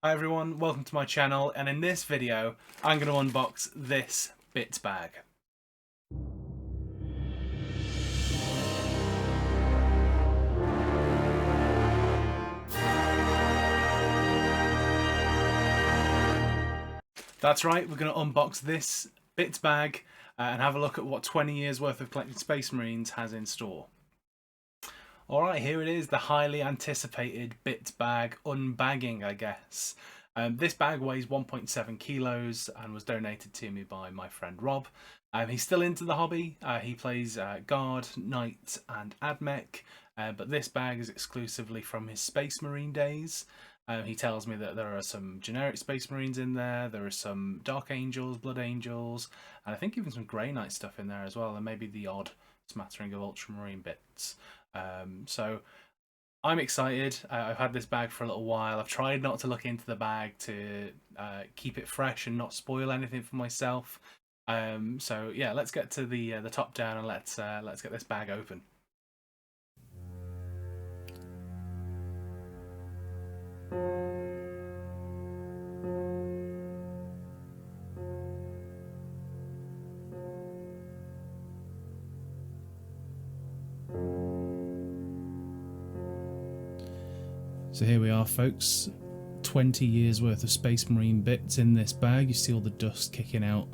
Hi everyone, welcome to my channel, and in this video I'm going to unbox this bits bag. That's right, we're going to unbox this bits bag and have a look at what 20 years worth of collected Space Marines has in store. Alright, here it is, the highly anticipated bits bag unbagging, I guess. This bag weighs 1.7 kilos and was donated to me by my friend Rob. He's still into the hobby. He plays Guard, Knight and AdMech, but this bag is exclusively from his Space Marine days. He tells me that there are some generic Space Marines in there, there are some Dark Angels, Blood Angels, and I think even some Grey Knight stuff in there as well, and maybe the odd smattering of Ultramarine bits. So I'm excited. I've had this bag for a little while. I've tried not to look into the bag to keep it fresh and not spoil anything for myself. So yeah, let's get to the top down and let's get this bag open. So here we are, folks. 20 years worth of Space Marine bits in this bag. You see all the dust kicking out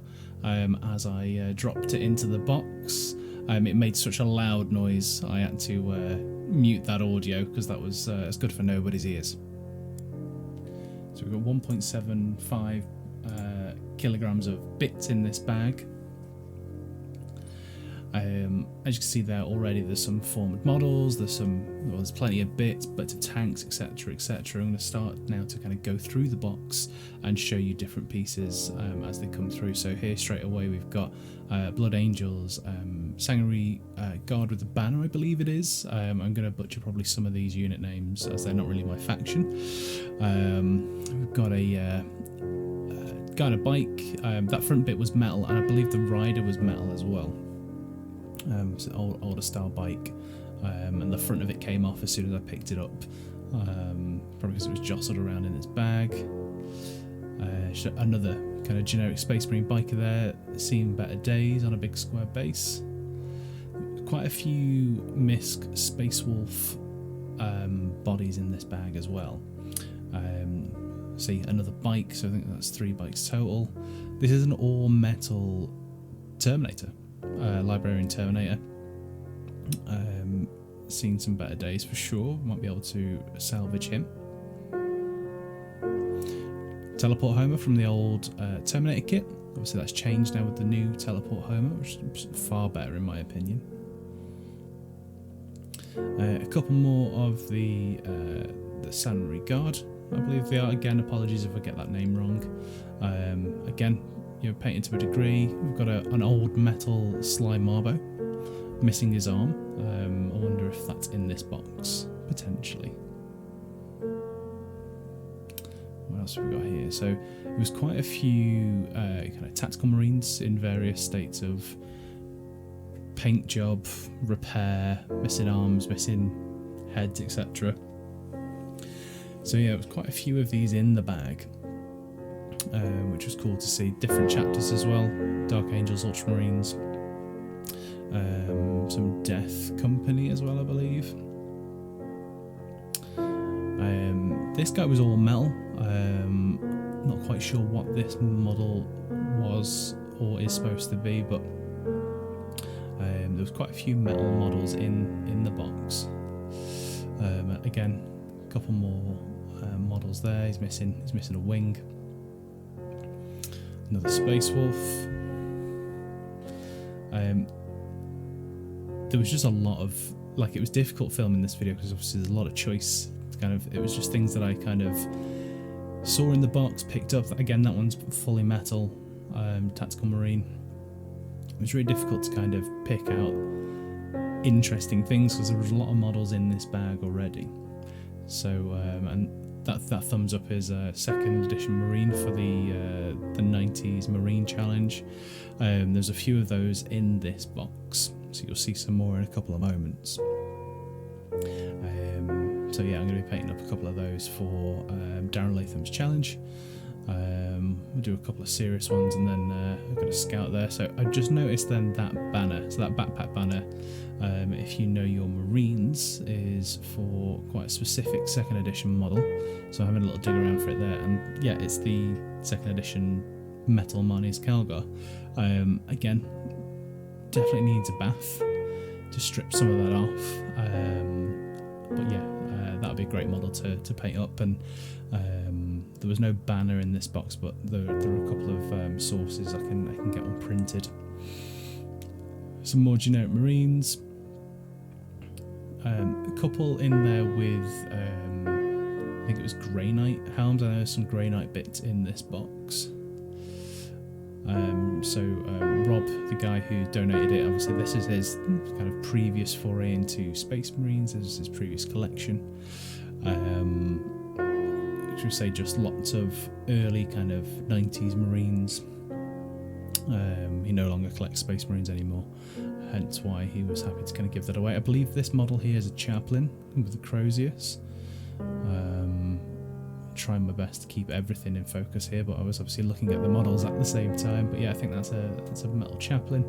as I dropped it into the box. It made such a loud noise I had to mute that audio because that was as good for nobody's ears. So we've got 1.75 kilograms of bits in this bag. As you can see there already, there's some formed models, there's plenty of bits of tanks, etc, etc. I'm going to start now to kind of go through the box and show you different pieces as they come through. So here straight away we've got Blood Angels, Sangari Guard with the banner, I believe it is. I'm going to butcher probably some of these unit names as they're not really my faction. We've got a kind of bike. That front bit was metal, and I believe the rider was metal as well. It's an older style bike, and the front of it came off as soon as I picked it up, probably because it was jostled around in its bag. Another kind of generic Space Marine biker there, seen better days on a big square base. Quite a few MISC Space Wolf bodies in this bag as well. See, another bike, so I think that's 3 bikes total. This is an all metal Terminator. Librarian Terminator. Seen some better days for sure. Might be able to salvage him. Teleport Homer from the old Terminator kit. Obviously that's changed now with the new Teleport Homer, which is far better in my opinion. A couple more of the Sangari Guard, I believe they are. Again, apologies if I get that name wrong. Again, you know, painted to a degree. We've got an old metal Sly Marbo, missing his arm. I wonder if that's in this box, potentially. What else have we got here? So it was quite a few kind of tactical marines in various states of paint job, repair, missing arms, missing heads, etc. So yeah, it was quite a few of these in the bag. Which was cool to see. Different chapters as well. Dark Angels, Ultramarines, some Death Company as well, I believe. This guy was all metal. Not quite sure what this model was or is supposed to be, but there was quite a few metal models in the box. Again, a couple more models there. He's missing a wing. Another Space Wolf. There was just a lot of, like, it was difficult filming this video because obviously there's a lot of choice. It was just things that I kind of saw in the box, picked up. Again, that one's fully metal, tactical marine. It was really difficult to kind of pick out interesting things because there was a lot of models in this bag already. So and that thumbs up is a 2nd edition Marine for the 90s Marine Challenge. There's a few of those in this box, so you'll see some more in a couple of moments. So yeah, I'm going to be painting up a couple of those for Darren Latham's challenge. We'll do a couple of serious ones, and then I've got a scout there. So I just noticed then that banner, so that backpack banner, if you know your Marines, is for quite a specific 2nd edition model. So I'm having a little dig around for it there, and yeah, it's the 2nd edition Metal Marnies Calgar. Again, definitely needs a bath to strip some of that off. But yeah, that would be a great model to paint up. And there was no banner in this box, but there are a couple of sources I can get one printed. Some more generic Marines. A couple in there with I think it was Grey Knight helms. I know there's some Grey Knight bits in this box. Rob, the guy who donated it, obviously this is his kind of previous foray into Space Marines, this is his previous collection. Should we say just lots of early kind of 90s Marines. He no longer collects Space Marines anymore, hence why he was happy to kind of give that away. I believe this model here is a chaplain with the Crozius. Trying my best to keep everything in focus here, but I was obviously looking at the models at the same time. But yeah, I think that's a metal chaplain.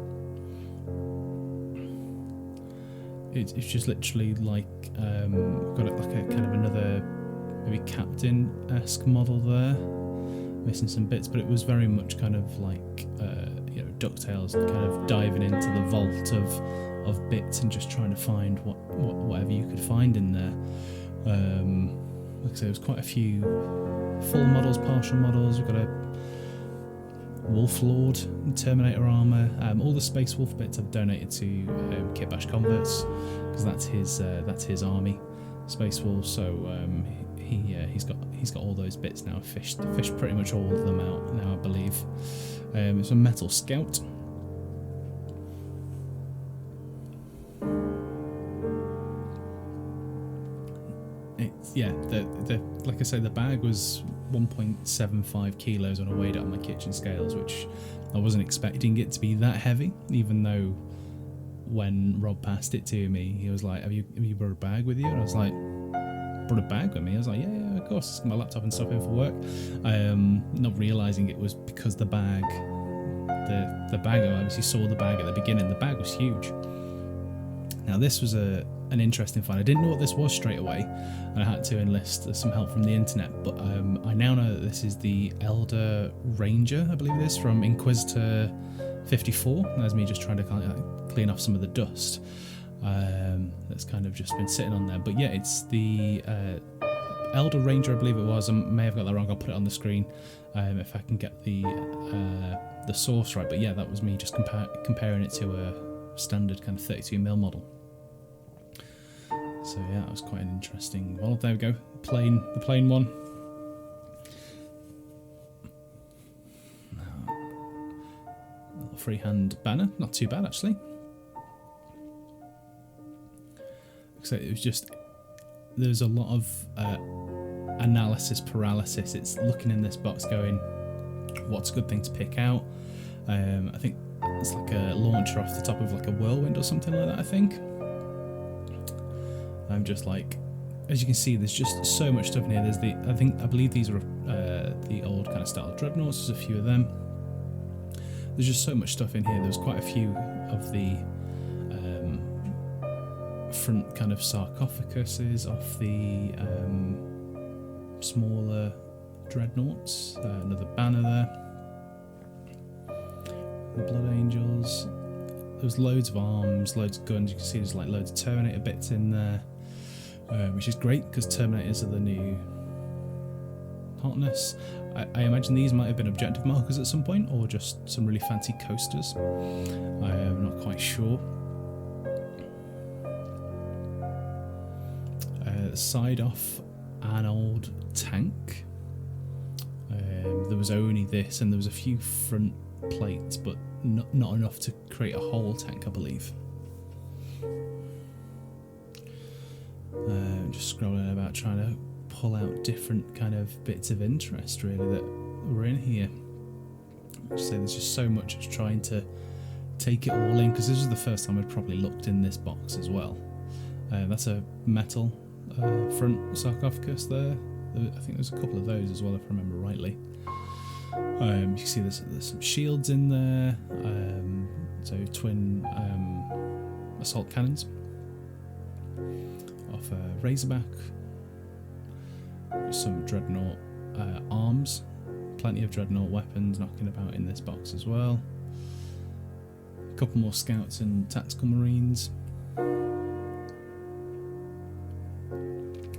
It's just literally like got it like a kind of another maybe captain-esque model there, missing some bits, but it was very much kind of like you know, DuckTales, kind of diving into the vault of bits and just trying to find whatever you could find in there. Like I say, there's quite a few full models, partial models. We've got a Wolf Lord, Terminator armour. All the Space Wolf bits I've donated to Kitbash Converts, because that's his army, Space Wolf. So he's got all those bits now. Fished pretty much all of them out now, I believe. It's a Metal Scout. Yeah, like I say, the bag was 1.75 kilos when I weighed it on my kitchen scales, which I wasn't expecting it to be that heavy, even though when Rob passed it to me, he was like, have you brought a bag with you? And I was like, brought a bag with me? I was like, yeah, of course, my laptop and stuff in for work. Not realising it was because the bag, I obviously saw the bag at the beginning, the bag was huge. Now this was an interesting find. I didn't know what this was straight away, and I had to enlist some help from the internet, but I now know that this is the Elder Ranger, I believe it is, from Inquisitor 54. That's me just trying to kind of clean off some of the dust that's kind of just been sitting on there. But yeah, it's the Elder Ranger, I believe it was. I may have got that wrong. I'll put it on the screen if I can get the source right. But yeah, that was me just comparing it to a standard kind of 32mm model. So yeah, that was quite an interesting. Well, there we go, the plain one. A little freehand banner, not too bad actually. So it was just, there's a lot of analysis paralysis. It's looking in this box going, what's a good thing to pick out? I think it's like a launcher off the top of like a whirlwind or something like that, I think. I'm just like, as you can see, there's just so much stuff in here. There's I believe these are the old kind of style dreadnoughts. There's a few of them. There's just so much stuff in here. There's quite a few of the front kind of sarcophaguses off the smaller dreadnoughts. Another banner there. The Blood Angels. There's loads of arms, loads of guns. You can see there's like loads of Terminator bits in there. Which is great because Terminators are the new hotness. I imagine these might have been objective markers at some point, or just some really fancy coasters. I am not quite sure. Side off an old tank. There was only this, and there was a few front plates, but not enough to create a whole tank, I believe. Just scrolling about trying to pull out different kind of bits of interest really that were in here. So there's just so much. I was trying to take it all in because this was the first time I'd probably looked in this box as well. That's a metal front sarcophagus there. I think there's a couple of those as well, if I remember rightly. You can see there's some shields in there, so twin assault cannons off Razorback. Some dreadnought arms, plenty of dreadnought weapons knocking about in this box as well. A couple more scouts and tactical marines.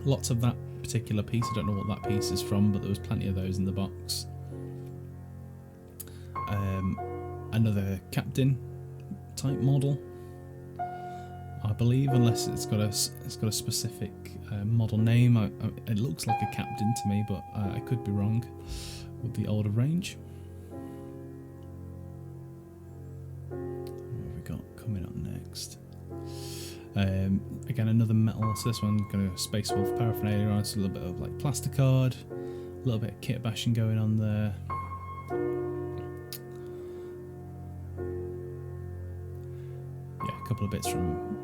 Lots of that particular piece. I don't know what that piece is from, but there was plenty of those in the box. Another captain type model, I believe, unless it's got a specific model name. It looks like a captain to me, but I could be wrong with the older range. What have we got coming up next? Again, another metal. So this one got a Space Wolf paraphernalia on. So a little bit of like plasticard, a little bit of kit bashing going on there. Yeah, a couple of bits from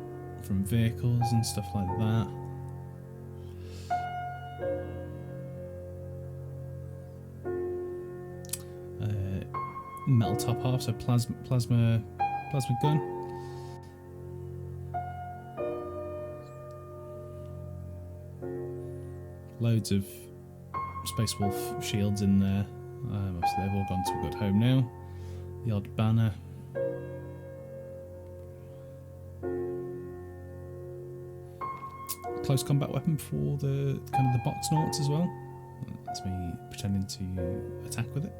vehicles and stuff like that. Metal top half, so plasma gun. Loads of Space Wolf shields in there. Obviously they've all gone to a good home now. The odd banner. Close combat weapon for the kind of the box nauts as well. That's me pretending to attack with it.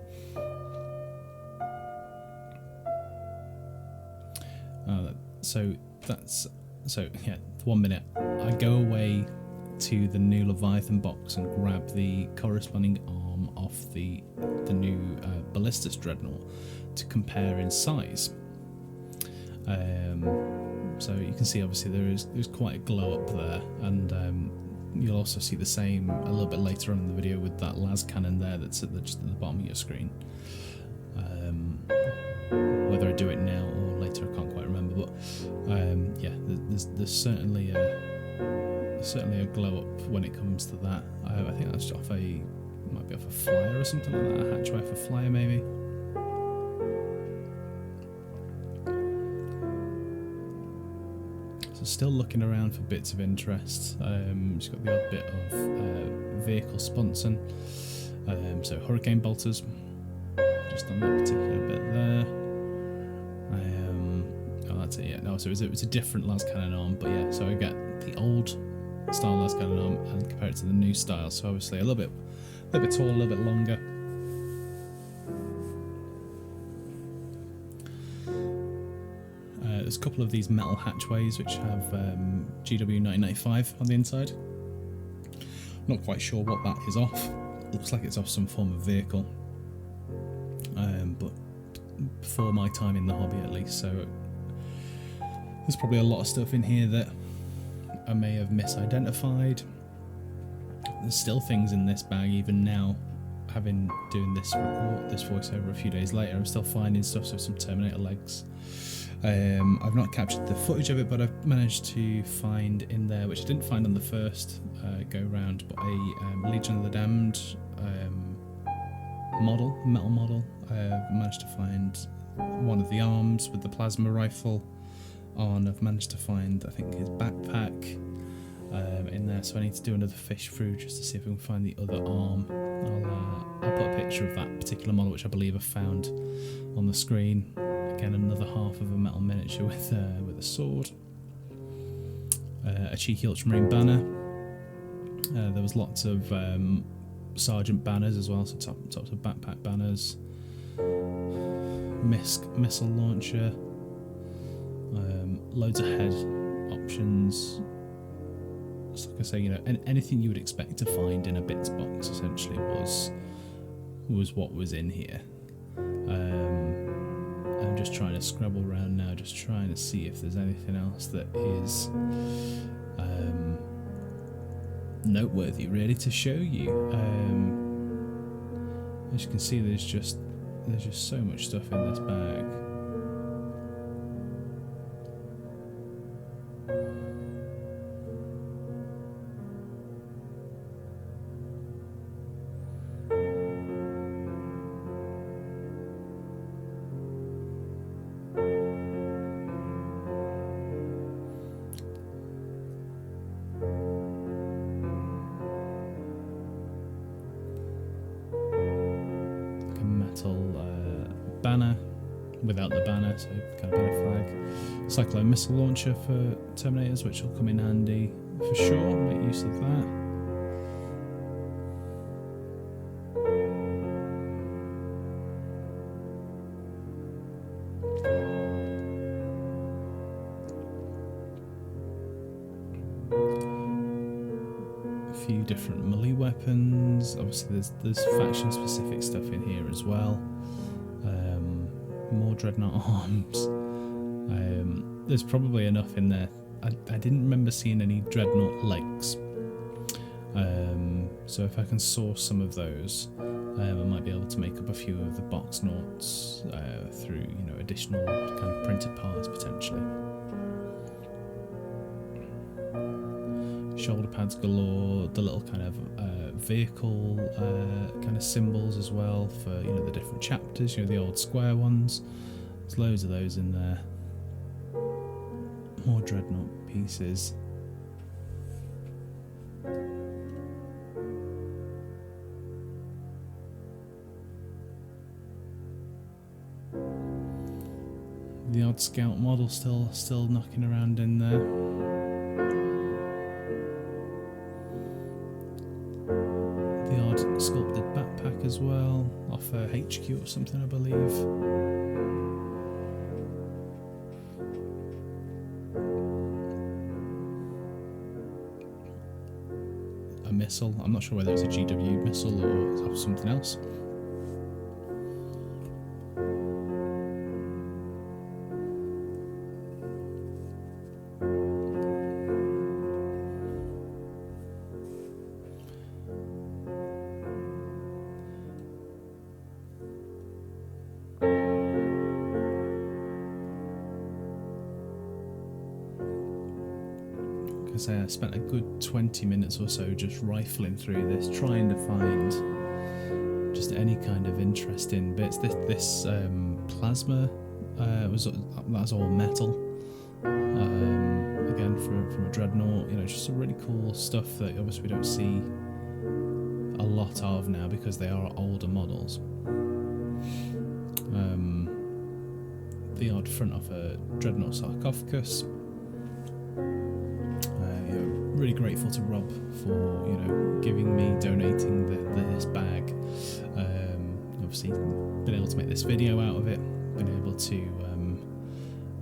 So yeah, 1 minute. I go away to the new Leviathan box and grab the corresponding arm off the new Ballistus Dreadnought to compare in size. So you can see obviously there's quite a glow up there, and you'll also see the same a little bit later on in the video with that las cannon there that's just at the bottom of your screen. Whether I do it now or later, I can't quite remember, but yeah, there's certainly a glow up when it comes to that. I think that's might be off a flyer or something like that, a hatchway for flyer maybe. So still looking around for bits of interest. Just got the odd bit of vehicle sponson. So Hurricane bolters, just on that particular bit there. Oh, that's it. Yeah, no. So it was a different las cannon arm, but yeah. So I get the old style las cannon arm and compare it to the new style. So obviously a little bit taller, a little bit longer. There's a couple of these metal hatchways which have GW 1995 on the inside. Not quite sure what that is off. Looks like it's off some form of vehicle. But before my time in the hobby at least, so there's probably a lot of stuff in here that I may have misidentified. There's still things in this bag even now, doing this voiceover a few days later. I'm still finding stuff, so some Terminator legs. I've not captured the footage of it, but I've managed to find in there, which I didn't find on the first go round, but a Legion of the Damned metal model. I've managed to find one of the arms with the plasma rifle on. I've managed to find, I think, his backpack in there, so I need to do another fish through just to see if we can find the other arm. I'll put a picture of that particular model, which I believe I found on the screen. Again, another half of a metal miniature with a sword. A cheeky Ultramarine banner. There was lots of Sergeant banners as well, so tops of backpack banners. Missile launcher. Loads of head options. Just like I say, anything you would expect to find in a bits box essentially was what was in here. I'm just trying to scrabble around now, just trying to see if there's anything else that is noteworthy really to show you. As you can see, there's just so much stuff in this bag. metal banner without the banner, so kind of banner flag. Cyclone missile launcher for Terminators, which will come in handy for sure. Make use of that. Few different melee weapons. Obviously there's faction specific stuff in here as well. More dreadnought arms. There's probably enough in there. I didn't remember seeing any dreadnought legs, so if I can source some of those, I might be able to make up a few of the box noughts through, you know, additional kind of printed parts potentially. Shoulder pads galore, the little kind of vehicle kind of symbols as well for, you know, the different chapters, you know, the old square ones. There's loads of those in there. More dreadnought pieces. The odd scout model still knocking around in there. Sculpted backpack as well, off HQ or something, I believe. A missile. I'm not sure whether it's a GW missile or something else. I spent a good 20 minutes or so just rifling through this, trying to find just any kind of interesting bits. This plasma that's all metal. Again, from a dreadnought, you know, just some really cool stuff that obviously we don't see a lot of now because they are older models. The odd front of a dreadnought sarcophagus. Really grateful to Rob for, you know, donating this bag. Obviously, been able to make this video out of it. Been able to, you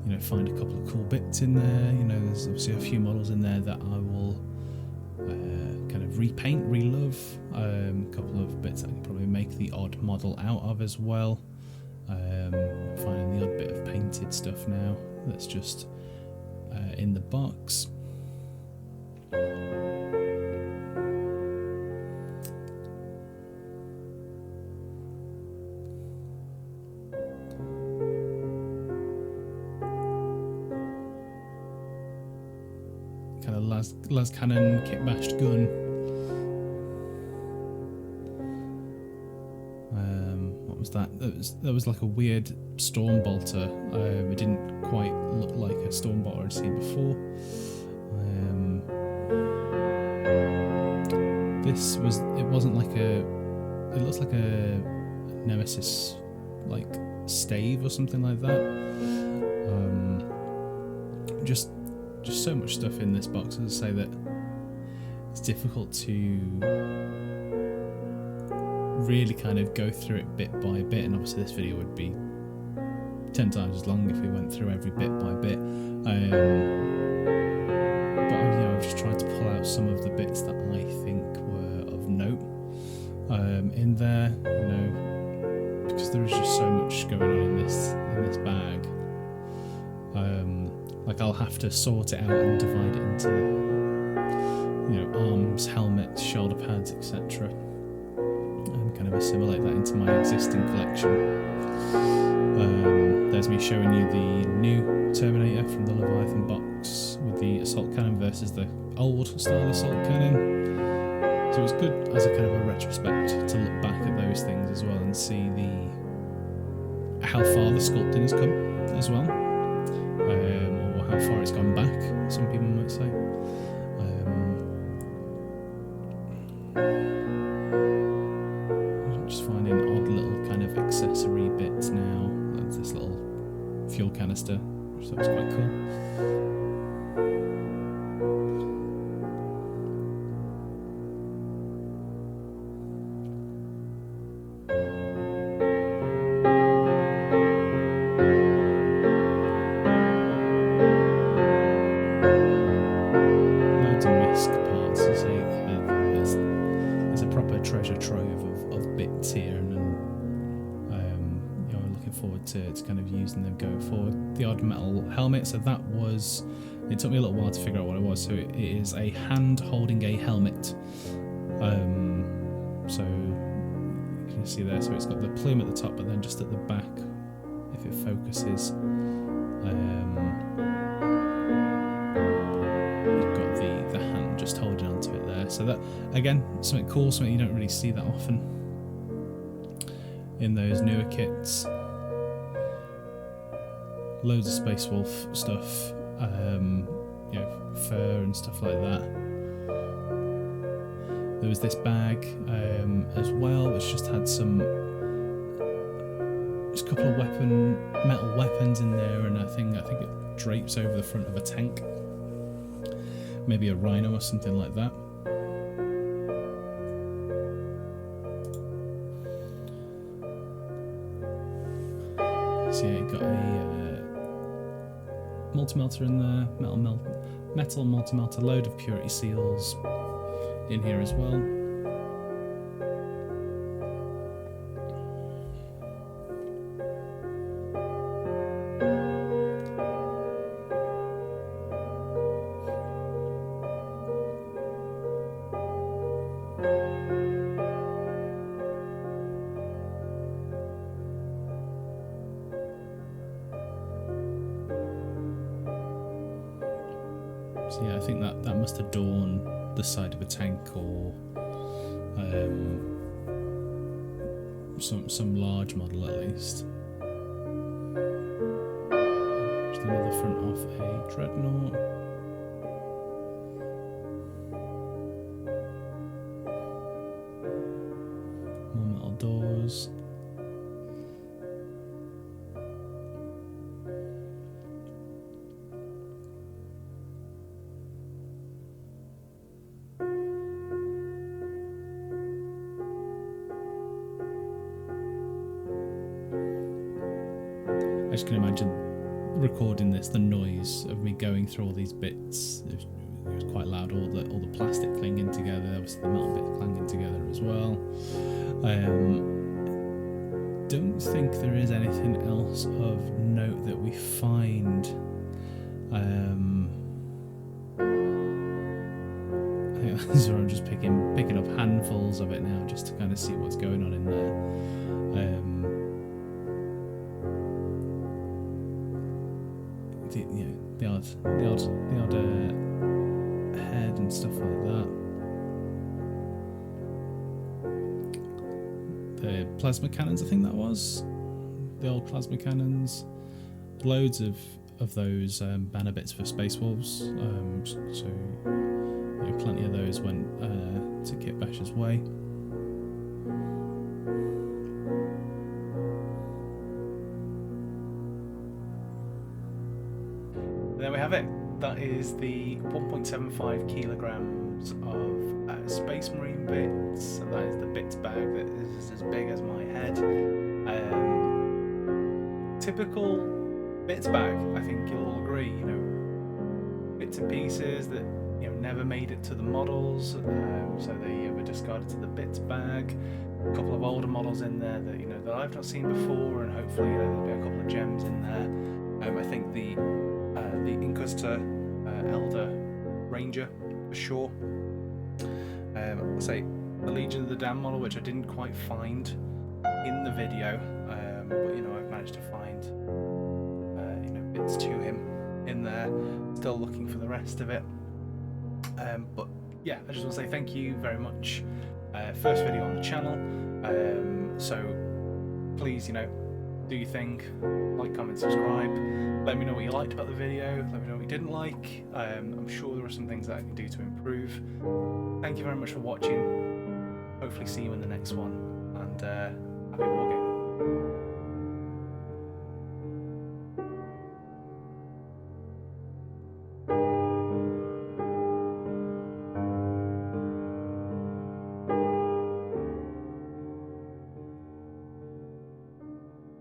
know, find a couple of cool bits in there. You know, there's obviously a few models in there that I will kind of repaint, relove. A couple of bits I can probably make the odd model out of as well. Finding the odd bit of painted stuff now that's just in the box. Kind of las cannon kit bashed gun. What was that? That was like a weird storm bolter. It didn't quite look like a storm bolter I'd seen before. It wasn't like it looks like a Nemesis like stave or something like that. Just so much stuff in this box. As I say, that it's difficult to really kind of go through it bit by bit, and obviously this video would be 10 times as long if we went through every bit by bit. But I've just tried to pull out some of the bits that I think were of note in there, you know, because there is just so much going on in this bag. Like I'll have to sort it out and divide it into, you know, arms, helmets, shoulder pads, etc., and kind of assimilate that into my existing collection. There's me showing you the new Terminator from the Leviathan box with the assault cannon versus the old style assault cannon. So it's good as a kind of a retrospect to look back at those things as well and see how far the sculpting has come as well, or how far it's gone back, some people might say. Just finding odd little kind of accessory bits now. That's this little fuel canister, which I thought was quite cool. Loads of misc parts. You see, there's a proper treasure trove of bits here, and you know, I'm looking forward to kind of using them going forward. The odd metal helmet. So that was. It took me a little while to figure out what it was. So it is a hand holding a helmet. So you can see there. So it's got the plume at the top, but then just at the back, if it focuses. You've got the hand just holding onto it there. So that, again, something cool, something you don't really see that often in those newer kits. Loads of Space Wolf stuff, you know, fur and stuff like that. There was this bag as well, which just had just a couple of metal weapons in there, and I think it drapes over the front of a tank. Maybe a rhino or something like that. So yeah, you got a multi-melter in there, metal multi-melter, load of purity seals in here as well. So yeah, I think that must adorn the side of a tank, or some large model at least. Just another front of a dreadnought. More metal doors. I just can imagine recording this, the noise of me going through all these bits. It was quite loud, all the plastic clinging together, obviously the metal bits clanging together as well. Don't think there is anything else of note that we find. I think that's where I'm just picking up handfuls of it now, just to kind of see what's going on in there. The odd head and stuff like that. The plasma cannons, I think that was. The old plasma cannons. Loads of those banner bits for Space Wolves. So plenty of those went to Kit Bash's way. There we have it. That is the 1.75 kilograms of Space Marine bits. And that is the bits bag that is as big as my head. Typical bits bag, I think you'll all agree. You know, bits and pieces that never made it to the models, so they were discarded to the bits bag. A couple of older models in there that that I've not seen before, and hopefully there'll be a couple of gems in there. I think the Inquisitor Elder Ranger for sure. I'll say the Legion of the Damned model, which I didn't quite find in the video, but I've managed to find bits to him in there. Still looking for the rest of it. But yeah, I just want to say thank you very much. First video on the channel, so please, do your thing, like, comment, subscribe. Let me know what you liked about the video. Let me know what you didn't like. I'm sure there are some things that I can do to improve. Thank you very much for watching. Hopefully see you in the next one, and happy watching.